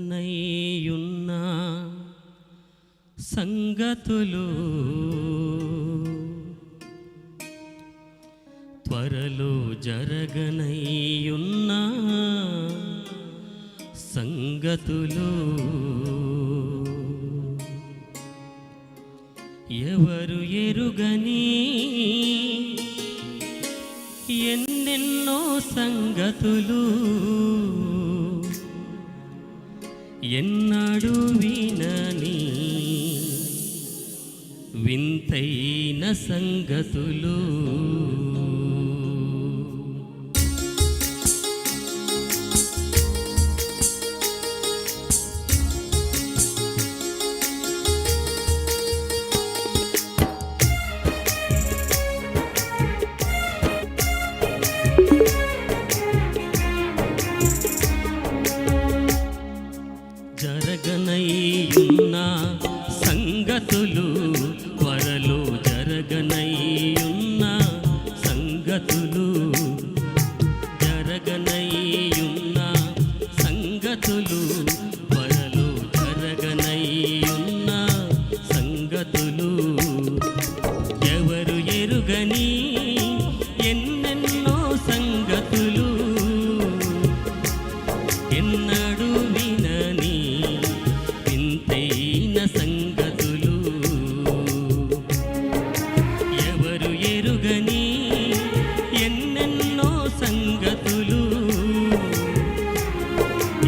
జరగనయ్యున్న సంగతులు త్వరలో జరగనయ్యున్న సంగతులు ఎవరు ఎరుగని ఎన్నెన్నో సంగతులు ఎన్నడూ వినని వింతైన సంగతులు జరగనయ్యున్న సంగతులు త్వరలో జరగనయ్యున్న సంగతులు జరగనయ్యున్న సంగతులు త్వరలో జరగనయ్యున్న సంగతులు ఎవరు ఎరుగని ఎన్నెన్నో సంగతులు ఎన్నడూ వినని వింతైన సంగతులు ఎవరు ఎరుగని ఎన్నెన్నో సంగతులు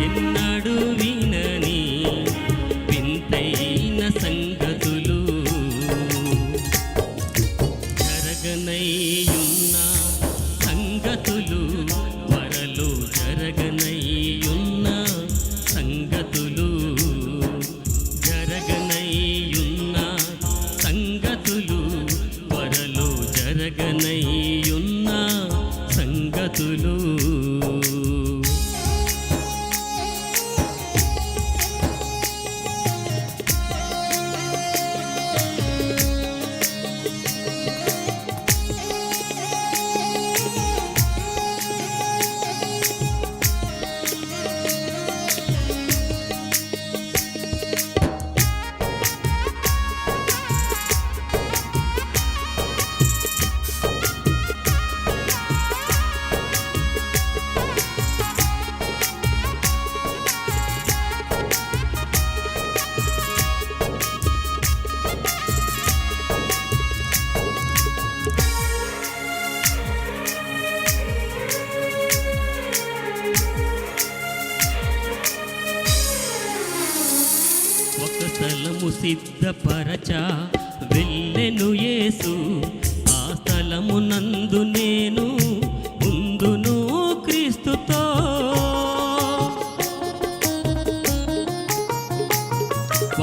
ఎన్నడూ వినని వింతైన సంగతులు జరగనయ్యున్న సంగతులు త్వరలో జరగనయ్యున్న సంగతులు జరగనయ్యున్న సంగతులు త్వరలో జరగనయ్యున్న సంగతులు ఒక స్థలము సిద్ధపరచా వెళ్ళెను యేసు ఆ స్థలమునందు నేను ఉందును క్రీస్తుతో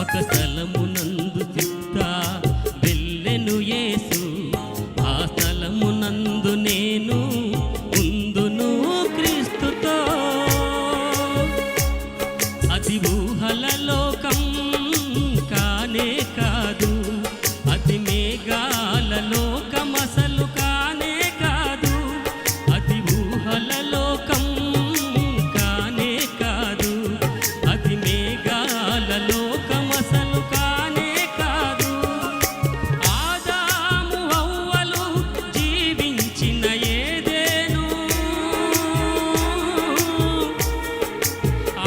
ఒక స్థలమునందు సిద్ధ వెళ్ళెను యేసు ఆ స్థలమునందు నేను ఉందును క్రీస్తుతో అది ఊహల లోకం కానే కాదు అది మేఘాల లోకం అసలు కానే కాదు అది ఊహల లోకం కానే కాదు అది మేఘాల లోకం అసలు కానే కాదు ఆదాము హవ్వలు జీవించిన ఏదెను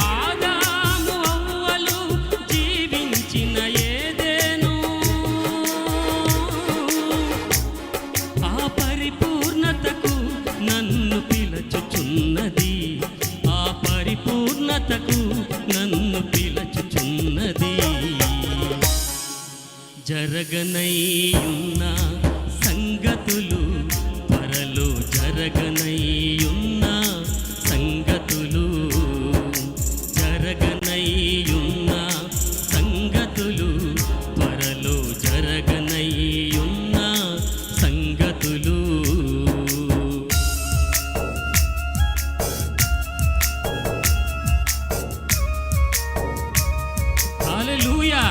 ఆదాము హవ్వలు జీవించిన ఏదెను ఆ పరిపూర్ణతకు నన్ను పిలచుచున్నది ఆ పరిపూర్ణతకు నన్ను పిలచుచున్నది జరగనయ్యున్న సంగతులు త్వరలో జరగనయ్యున్న సంగతులు జరగనయ్యున్న సంగతులు త్వరలో జరగనయ్యున్న సంగతులు హల్లెలూయా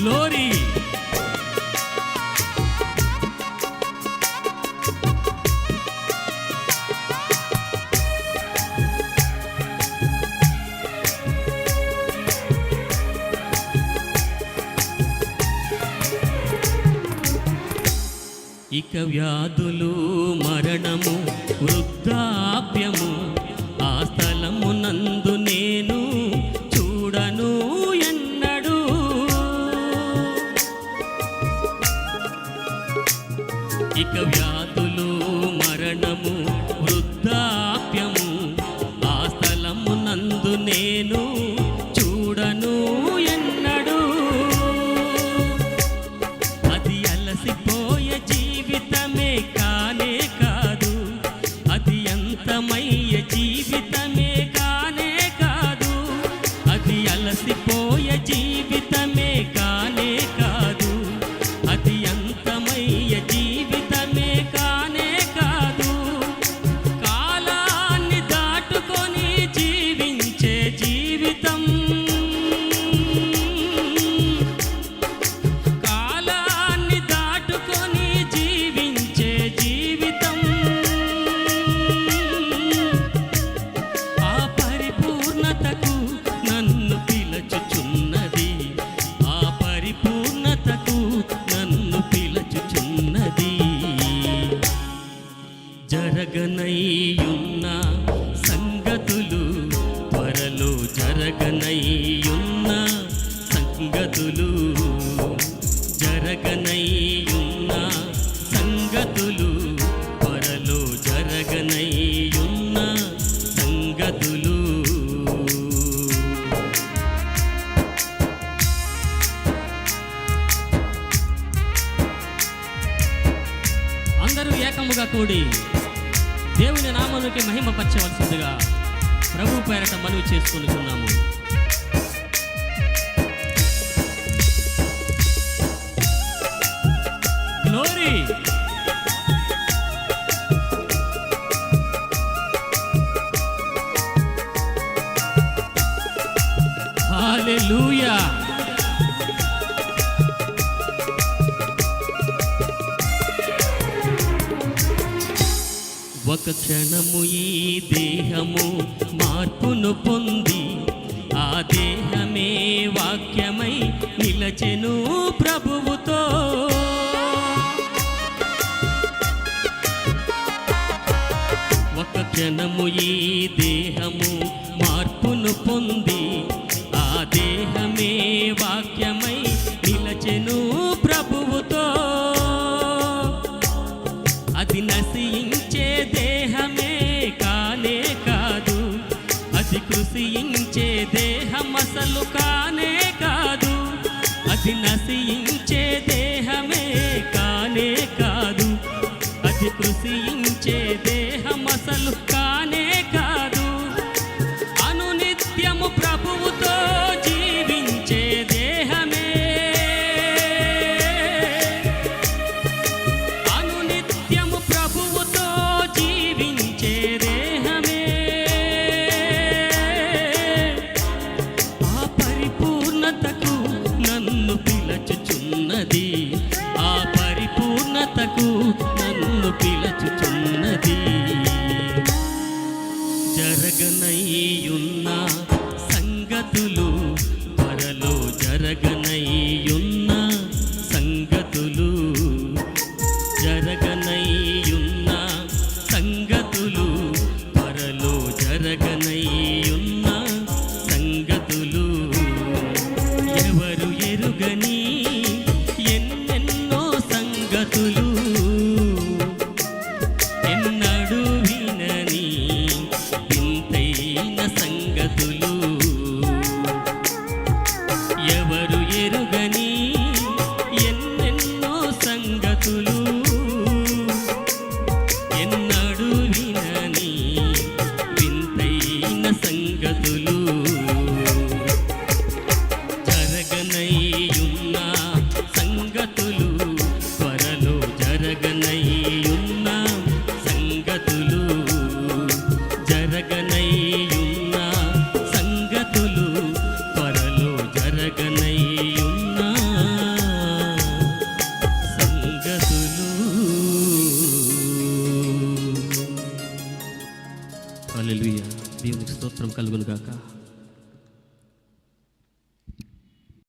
గ్లోరీ. ఇక వ్యాధులు మరణము వృద్ధాప్యము ఆ స్థలమునందు నేను చూడను ఎన్నడు. ఇక వ్యాధులు మరణము వృద్ధాప్యము ఆ స్థలమునందు నేను చూడను ఎన్నడు. అది అలసిపోయే జీవితమే కానే కాదు, అది అంతమయ్యే జీవితమే కానే కాదు, అది అలసిపోయే జీవితమే కానే కాదు, అది అంతమయ్యే జీవితమే కానే కాదు. కాలాన్ని దాటుకొని జీవించే జీవితం, కాలాన్ని దాటుకొని జీవించే జీవితం ఆ పరిపూర్ణతకు నన్ను పిలుచుచున్నది, ఆ పరిపూర్ణతకు నన్ను పిలుచుచున్నది. జరగనయ్యున్న సంగతులు త్వరలో జరగనయ్యున్న సంగతులు, జరగనయ్యున్న సంగతులు త్వరలో జరగనయ్యున్న సంగతులు. అందరూ ఏకముగా కూడి దేవుని నామమునికి మహిమపరచవలసిందిగా ప్రభు పేరట మనవి చేసుకుంటున్నాము. గ్లోరీ. హల్లెలూయా. ఒక క్షణము ఈ దేహము మార్పును పొంది ఆ దేహమే వాక్యమై నిలచెను ప్రభువుతో. ఒక క్షణము ఈ దేహము మార్పును పొంది ఆ దేహమే వాక్యమై నిలచెను ప్రభువుతో. అది నశించే దేహమే కానే కాదు, అది కృషించే దేహం అసలు కానే కాదు, అది నశించే దేహమే కానే కాదు, అది కృషించే దేహం అసలు కానే కాదు. అనునిత్యము ప్రభువుతో జీవించే దేహమే, అనునిత్యము ప్రభువుతో జీవించే దేహమే ఆ పరిపూర్ణతకు నన్ను పిలుచుచున్నది, ఆ పరిపూర్ణతకు నన్ను పిలుచుచున్నది. జరగనయ్యున్న సంగతులు త్వరలో జరగనయ్యున్న సంగతులు, జరగనయ్యున్న సంగతులు త్వరలో జరగనయ్యున్న సంగతులు. ఎవరు ఎరుగని ఎన్నెన్నో సంగతులు, ఎన్నడూ వినని వింతైన సంగతులు, దేవునికి స్తోత్రం కలుగును గాక.